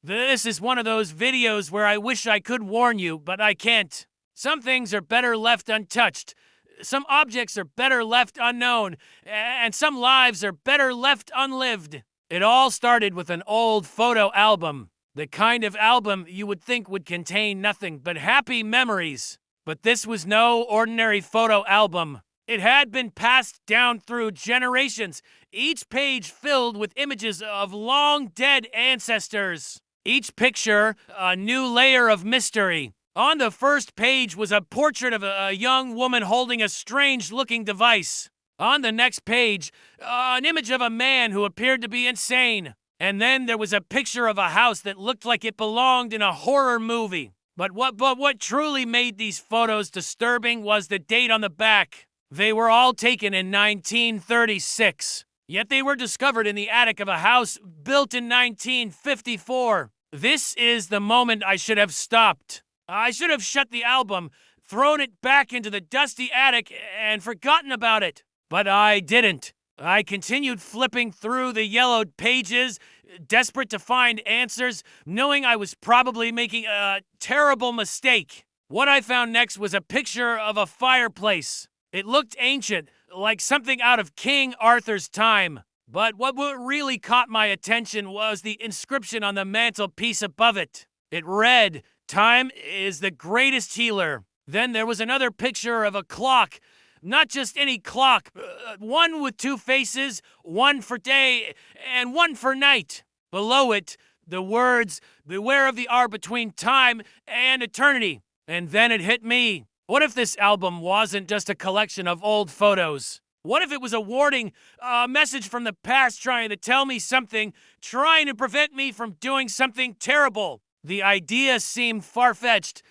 This is one of those videos where I wish I could warn you, but I can't. Some things are better left untouched. Some objects are better left unknown, and some lives are better left unlived. It all started with an old photo album. The kind of album you would think would contain nothing but happy memories. But this was no ordinary photo album. It had been passed down through generations, each page filled with images of long dead ancestors. Each picture, a new layer of mystery. On the first page was a portrait of a young woman holding a strange-looking device. On the next page, an image of a man who appeared to be insane. And then there was a picture of a house that looked like it belonged in a horror movie. But what truly made these photos disturbing was the date on the back. They were all taken in 1936. Yet they were discovered in the attic of a house built in 1954. This is the moment I should have stopped. I should have shut the album, thrown it back into the dusty attic, and forgotten about it. But I didn't. I continued flipping through the yellowed pages, desperate to find answers, knowing I was probably making a terrible mistake. What I found next was a picture of a fireplace. It looked ancient, like something out of King Arthur's time. But what really caught my attention was the inscription on the mantelpiece above it. It read, "Time is the greatest healer." Then there was another picture of a clock. Not just any clock, one with two faces, one for day and one for night. Below it, the words, "Beware of the hour between time and eternity." And then it hit me. What if this album wasn't just a collection of old photos? What if it was a warning, a message from the past trying to tell me something, trying to prevent me from doing something terrible? The idea seemed far-fetched.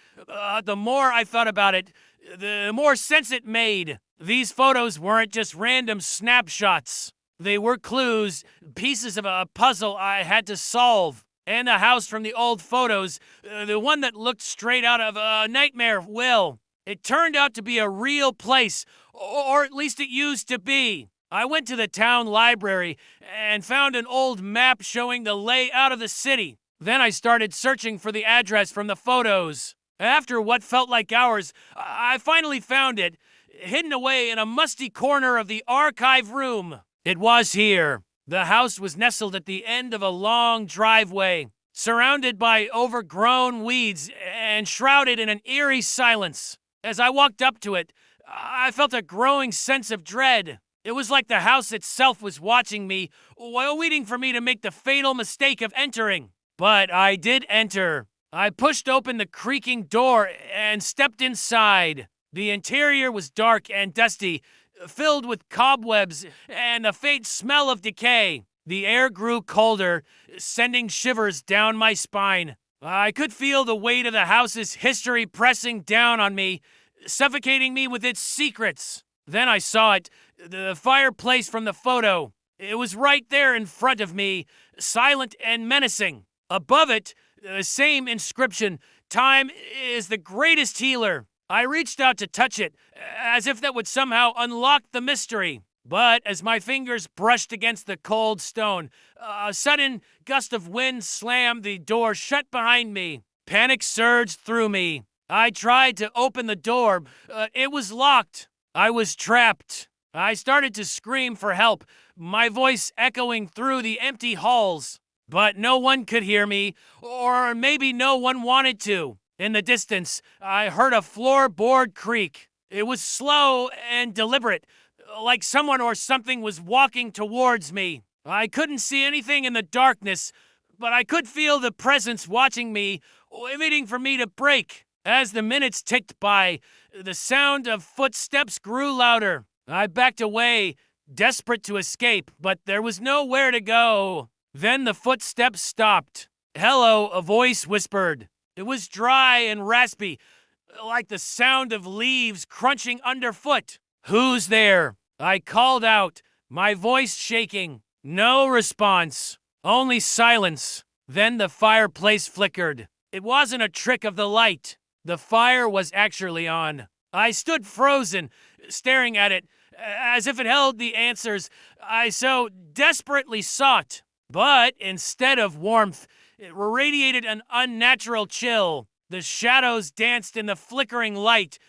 The more I thought about it, the more sense it made. These photos weren't just random snapshots. They were clues, pieces of a puzzle I had to solve. And the house from the old photos, the one that looked straight out of a nightmare, well, it turned out to be a real place, or at least it used to be. I went to the town library and found an old map showing the layout of the city. Then I started searching for the address from the photos. After what felt like hours, I finally found it, hidden away in a musty corner of the archive room. It was here. The house was nestled at the end of a long driveway, surrounded by overgrown weeds and shrouded in an eerie silence. As I walked up to it, I felt a growing sense of dread. It was like the house itself was watching me, while waiting for me to make the fatal mistake of entering. But I did enter. I pushed open the creaking door and stepped inside. The interior was dark and dusty, filled with cobwebs and a faint smell of decay. The air grew colder, sending shivers down my spine. I could feel the weight of the house's history pressing down on me, suffocating me with its secrets. Then I saw it, the fireplace from the photo. It was right there in front of me, silent and menacing. Above it, the same inscription, "Time is the greatest healer." I reached out to touch it, as if that would somehow unlock the mystery. But as my fingers brushed against the cold stone, a sudden gust of wind slammed the door shut behind me. Panic surged through me. I tried to open the door. It was locked. I was trapped. I started to scream for help, my voice echoing through the empty halls. But no one could hear me, or maybe no one wanted to. In the distance, I heard a floorboard creak. It was slow and deliberate, like someone or something was walking towards me. I couldn't see anything in the darkness, but I could feel the presence watching me, waiting for me to break. As the minutes ticked by, the sound of footsteps grew louder. I backed away, desperate to escape, but there was nowhere to go. Then the footsteps stopped. "Hello," a voice whispered. It was dry and raspy, like the sound of leaves crunching underfoot. "Who's there?" I called out, my voice shaking. No response, only silence. Then the fireplace flickered. It wasn't a trick of the light. The fire was actually on. I stood frozen, staring at it, as if it held the answers I so desperately sought. But instead of warmth, It radiated an unnatural chill. The shadows danced in the flickering light,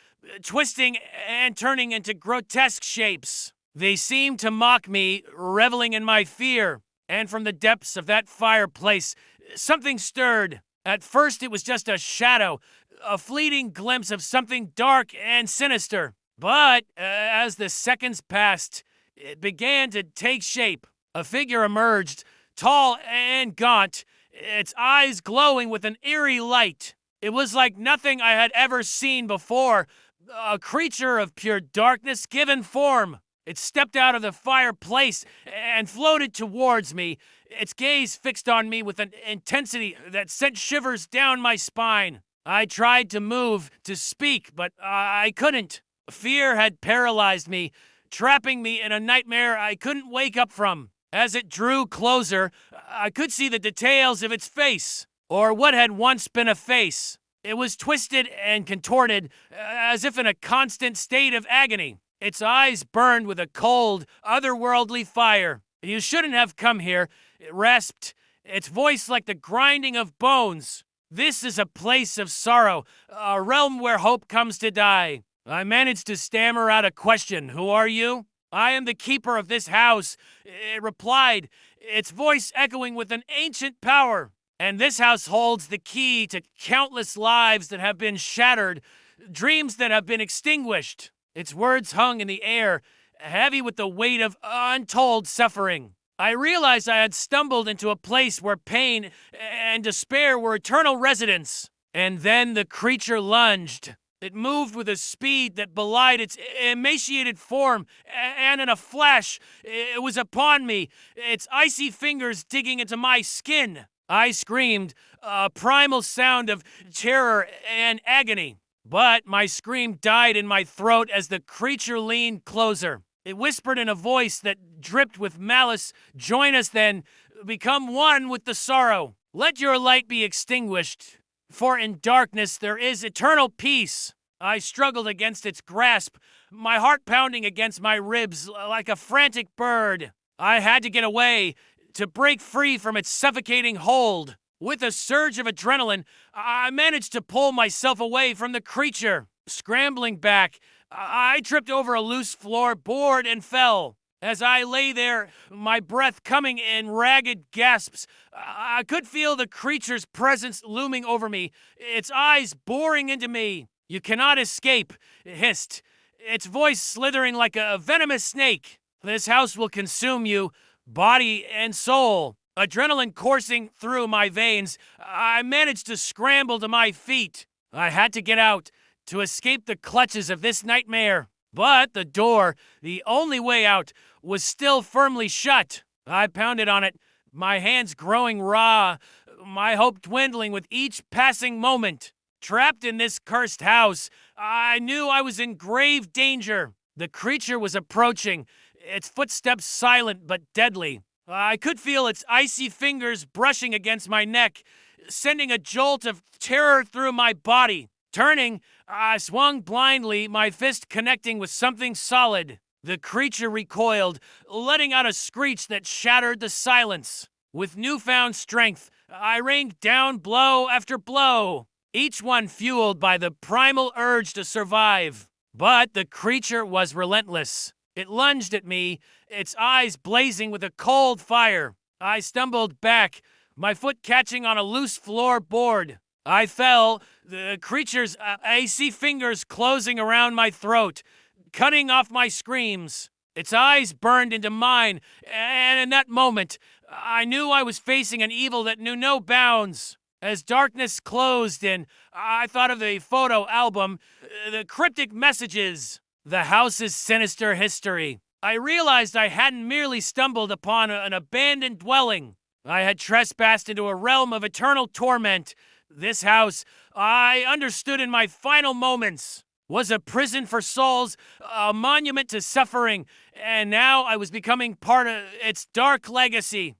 twisting and turning into grotesque shapes. They seemed to mock me, reveling in my fear. And from the depths of that fireplace, something stirred. At first, it was just a shadow, a fleeting glimpse of something dark and sinister. But as the seconds passed, it began to take shape. A figure emerged, tall and gaunt, its eyes glowing with an eerie light. It was like nothing I had ever seen before, a creature of pure darkness given form. It stepped out of the fireplace and floated towards me, its gaze fixed on me with an intensity that sent shivers down my spine. I tried to move, to speak, but I couldn't. Fear had paralyzed me, trapping me in a nightmare I couldn't wake up from. As it drew closer, I could see the details of its face, or what had once been a face. It was twisted and contorted, as if in a constant state of agony. Its eyes burned with a cold, otherworldly fire. "You shouldn't have come here," it rasped, its voice like the grinding of bones. "This is a place of sorrow, a realm where hope comes to die." I managed to stammer out a question. "Who are you?" "I am the keeper of this house," it replied, its voice echoing with an ancient power. "And this house holds the key to countless lives that have been shattered, dreams that have been extinguished." Its words hung in the air, heavy with the weight of untold suffering. I realized I had stumbled into a place where pain and despair were eternal residents. And then the creature lunged. It moved with a speed that belied its emaciated form, and in a flash, it was upon me, its icy fingers digging into my skin. I screamed, a primal sound of terror and agony. But my scream died in my throat as the creature leaned closer. It whispered in a voice that dripped with malice, "Join us then, become one with the sorrow. Let your light be extinguished, for in darkness there is eternal peace." I struggled against its grasp, my heart pounding against my ribs like a frantic bird. I had to get away, to break free from its suffocating hold. With a surge of adrenaline, I managed to pull myself away from the creature. Scrambling back, I tripped over a loose floorboard and fell. As I lay there, my breath coming in ragged gasps, I could feel the creature's presence looming over me, its eyes boring into me. "You cannot escape," it hissed, its voice slithering like a venomous snake. "This house will consume you, body and soul." Adrenaline coursing through my veins, I managed to scramble to my feet. I had to get out, to escape the clutches of this nightmare. But the door, the only way out, was still firmly shut. I pounded on it, my hands growing raw, my hope dwindling with each passing moment. Trapped in this cursed house, I knew I was in grave danger. The creature was approaching, its footsteps silent but deadly. I could feel its icy fingers brushing against my neck, sending a jolt of terror through my body. Turning, I swung blindly, my fist connecting with something solid. The creature recoiled, letting out a screech that shattered the silence. With newfound strength, I rained down blow after blow, each one fueled by the primal urge to survive. But the creature was relentless. It lunged at me, its eyes blazing with a cold fire. I stumbled back, my foot catching on a loose floorboard. I fell, the creature's icy fingers closing around my throat, cutting off my screams. Its eyes burned into mine, and in that moment, I knew I was facing an evil that knew no bounds. As darkness closed in, I thought of the photo album, the cryptic messages, the house's sinister history. I realized I hadn't merely stumbled upon an abandoned dwelling. I had trespassed into a realm of eternal torment. This house, I understood in my final moments, was a prison for souls, a monument to suffering, and now I was becoming part of its dark legacy.